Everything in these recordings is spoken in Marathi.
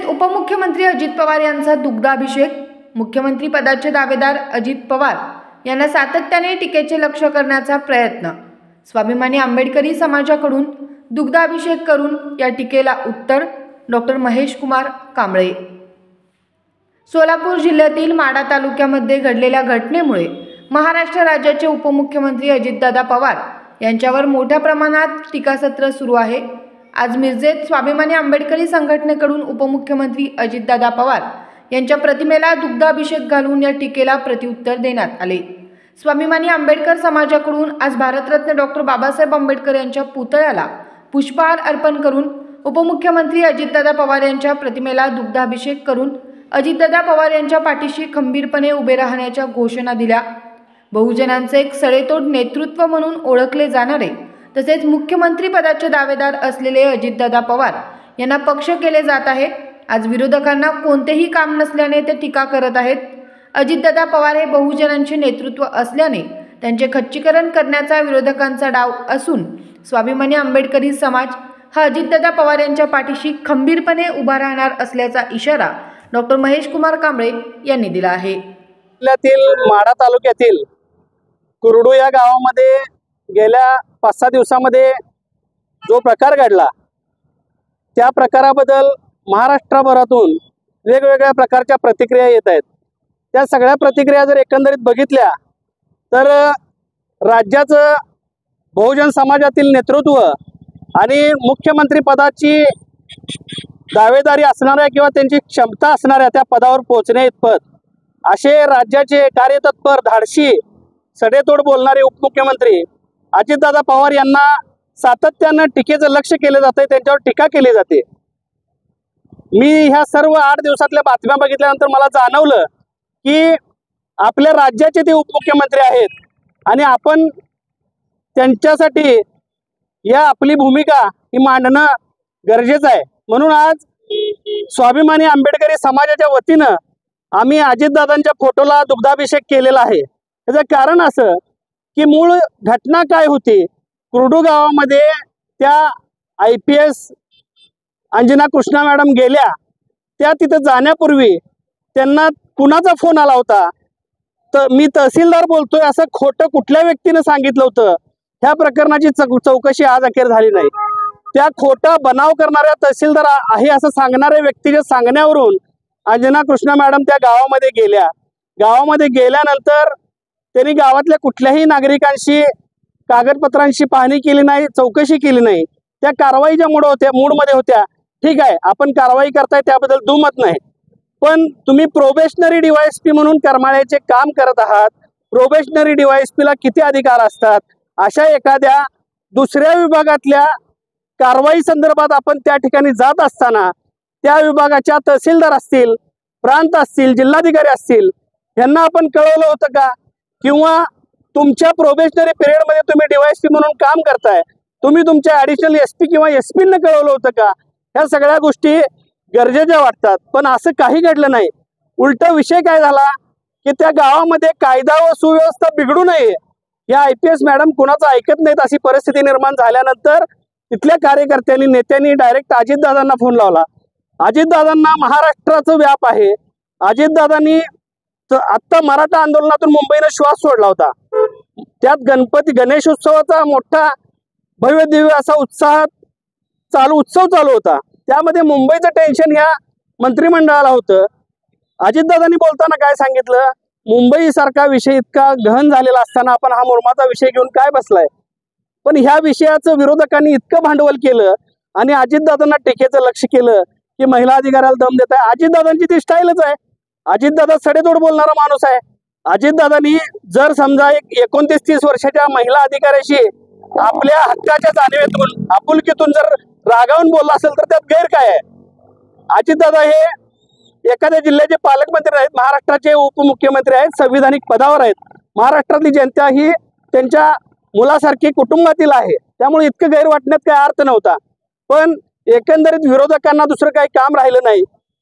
उपमुख्यमंत्री अजित पवार यांचा दुग्धाभिषेक। मुख्यमंत्री पदाचे दावेदार अजित पवार यांना सातत्याने टीकेचे लक्ष्य करण्याचा प्रयत्न। स्वाभिमानी आंबेडकरी समाजाकडून दुग्धाभिषेक करून या टीकेला उत्तर। डॉक्टर महेश कुमार कांबळे। सोलापूर जिल्ह्यातील माढा तालुक्यामध्ये घडलेल्या घटनेमुळे महाराष्ट्र राज्याचे उपमुख्यमंत्री अजितदादा पवार यांच्यावर मोठ्या प्रमाणात टीकासत्र सुरू आहे। आज मिरजेत स्वाभिमानी आंबेडकरी संघटनेकडून उपमुख्यमंत्री अजितदादा पवार यांच्या प्रतिमेला दुग्धाभिषेक घालून या टीकेला प्रत्युत्तर देण्यात आले। स्वाभिमानी आंबेडकर समाजाकडून आज भारतरत्न डॉक्टर बाबासाहेब आंबेडकर यांच्या पुतळ्याला पुष्पहार अर्पण करून उपमुख्यमंत्री अजितदादा पवार यांच्या प्रतिमेला दुग्धाभिषेक करून अजितदादा पवार यांच्या पाठीशी खंबीरपणे उभे राहण्याच्या घोषणा दिल्या। बहुजनांचे एक सडेतोड नेतृत्व म्हणून ओळखले जाणारे तसेच मुख्यमंत्री पदाचे दावेदार असलेले अजितदादा पवार यांना पक्ष केले जात आहे। आज विरोधकांना कोणतेही काम नसल्याने ते टीका करत आहेत। अजितदादा पवार हे बहुजनांचे नेतृत्व असल्याने त्यांचे खच्चीकरण करण्याचा विरोधकांचा डाव असून स्वाभिमानी आंबेडकरी समाज हा अजितदादा पवार यांच्या पाठीशी खंबीरपणे उभा राहणार असल्याचा इशारा डॉक्टर महेश कुमार कांबळे यांनी दिला आहे। जिल्ह्यातील माढा तालुक्यातील कुरडू या गावामध्ये गेल्या 5-6 दिवसांमध्ये जो प्रकार घडला त्या प्रकाराबद्दल महाराष्ट्रभरातून वेगवेगळ्या प्रकारच्या प्रतिक्रिया येत आहेत। त्या सगळ्या प्रतिक्रिया जर एकंदरीत बघितल्या तर राज्याचं बहुजन समाजातील नेतृत्व आणि मुख्यमंत्री पदाची दावेदारी असणाऱ्या किंवा त्यांची क्षमता असणाऱ्या त्या पदावर पोहोचण्या इतपत असे राज्याचे कार्यतत्पर धाडशी सडेतोड बोलणारे उपमुख्यमंत्री अजितदादा पवार यांना सातत्यानं टीकेचं लक्ष केले जाते, त्यांच्यावर टीका केली जाते। मी ह्या सर्व 8 दिवसातल्या बातम्या बघितल्यानंतर मला जाणवलं की आपल्या राज्याचे ते उपमुख्यमंत्री आहेत आणि आपण त्यांच्यासाठी या आपली भूमिका ही मांडणं गरजेचं आहे। म्हणून आज स्वाभिमानी आंबेडकरी समाजाच्या वतीनं आम्ही अजितदादांच्या फोटोला दुग्धाभिषेक केलेला आहे। याचं कारण असं की मूळ घटना काय होती, कुरडू गावामध्ये त्या IPS अंजना कृष्णा मॅडम गेल्या, त्या तिथं जाण्यापूर्वी त्यांना कुणाचा फोन आला होता तर मी तहसीलदार बोलतोय असं खोटं कुठल्या व्यक्तीने सांगितलं होतं। ह्या प्रकरणाची चौकशी आज अखेर झाली नाही। त्या खोटा बनाव करणाऱ्या तहसीलदार आहे असं सांगणाऱ्या व्यक्तीच्या सांगण्यावरून अंजना कृष्णा मॅडम त्या गावामध्ये गेल्या। गावामध्ये गेल्यानंतर त्यांनी गावातल्या कुठल्याही नागरिकांशी कागदपत्रांशी पाहणी केली नाही, चौकशी केली नाही। त्या कारवाईच्या मूडमध्ये होत्या। ठीक आहे, आपण कारवाई करताय त्याबद्दल दुमत नाही, पण तुम्ही प्रोबेशनरी DYSP म्हणून करमाळ्याचे काम करत आहात। प्रोबेशनरी DYSP ला किती अधिकार असतात? अशा एखाद्या दुसऱ्या विभागातल्या कारवाई संदर्भात आपण त्या ठिकाणी जात असताना त्या विभागाच्या तहसीलदार असतील, प्रांत असतील, जिल्हाधिकारी असतील यांना आपण कळवलं होतं का? किंवा तुमच्या प्रोबेशनरी पिरियडमध्ये तुम्ही DYSP म्हणून काम करताय, तुम्ही तुमच्या ॲडिशनल SP किंवा SP-ने कळवलं होतं का? ह्या सगळ्या गोष्टी गरजेच्या वाटतात, पण असं काही घडलं नाही। उलट विषय काय झाला की त्या गावामध्ये कायदा व सुव्यवस्था बिघडू नये या IPS मॅडम कुणाचं ऐकत नाहीत अशी परिस्थिती निर्माण झाल्यानंतर तिथल्या कार्यकर्त्यांनी, नेत्यांनी डायरेक्ट अजितदादांना फोन लावला। अजितदादांना महाराष्ट्राचं व्याप आहे। अजितदादांनी आत्ता मराठा आंदोलनातून मुंबईनं श्वास सोडला होता। त्यात गणेशोत्सवाचा मोठा भव्य दिव्य असा उत्सव चालू होता। त्यामध्ये मुंबईचं टेन्शन ह्या मंत्रिमंडळाला होतं। अजितदादांनी बोलताना काय सांगितलं, मुंबई सारखा विषय इतका गहन झालेला असताना आपण हा मुरमाचा विषय घेऊन काय बसलाय? पण ह्या विषयाचं विरोधकांनी इतकं भांडवल केलं आणि अजितदादांना टीकेचं लक्ष केलं की महिला अधिकाऱ्याला दम देत आहे। अजितदादांची ती स्टाईलच आहे। अजितदादा सडेतोड बोलणारा माणूस आहे। अजितदादांनी जर समजा एक 29-30 वर्षाच्या महिला अधिकाऱ्याशी आपल्या हक्काच्या जाणीवेतून, आपुलकीतून जर रागावून बोलला असेल तर त्यात गैर काय आहे? अजितदादा हे एखाद्या जिल्ह्याचे पालकमंत्री आहेत, महाराष्ट्राचे उपमुख्यमंत्री आहेत, संविधानिक पदावर आहेत। महाराष्ट्रातली जनता ही त्यांच्या मुलासारखी कुटुंबातील आहे, त्यामुळे इतकं गैर वाटण्यात काही अर्थ नव्हता। पण एकंदरीत विरोधकांना दुसरं काही काम राहिलं नाही,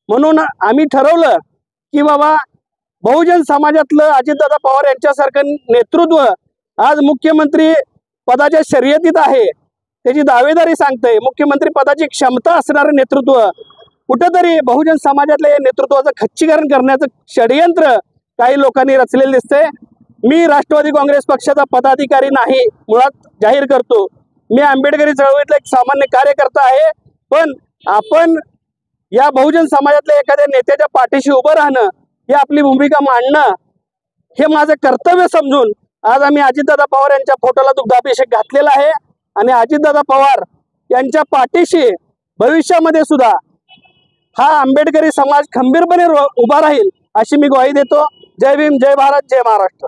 म्हणून आम्ही ठरवलं की बाबा बहुजन समाजातलं अजितदादा पवार यांच्यासारखं नेतृत्व आज मुख्यमंत्री पदाच्या शर्यतीत आहे, त्याची दावेदारी सांगते। मुख्यमंत्री पदाची क्षमता असणारे नेतृत्व कुठंतरी बहुजन समाजातल्या या नेतृत्वाचं खच्चीकरण करण्याचं षडयंत्र काही लोकांनी रचलेलं दिसतंय। मी राष्ट्रवादी काँग्रेस पक्षाचा पदाधिकारी नाही, मुळात जाहीर करतो मी आंबेडकरी चळवळीतला एक सामान्य कार्यकर्ता आहे। पण आपण या बहुजन समाजातल्या एखाद्या नेत्याच्या पाठीशी उभं राहणं, ही आपली भूमिका मांडणं, हे माझं कर्तव्य समजून आज आम्ही अजितदादा पवार यांच्या फोटोला दुग्धाभिषेक घातलेला आहे आणि अजितदादा पवार यांच्या पाठीशी भविष्यामध्ये सुद्धा हा आंबेडकरी समाज खंबीरपणे उभा राहील अशी मी ग्वाही देतो। जय भीम, जय भारत, जय महाराष्ट्र।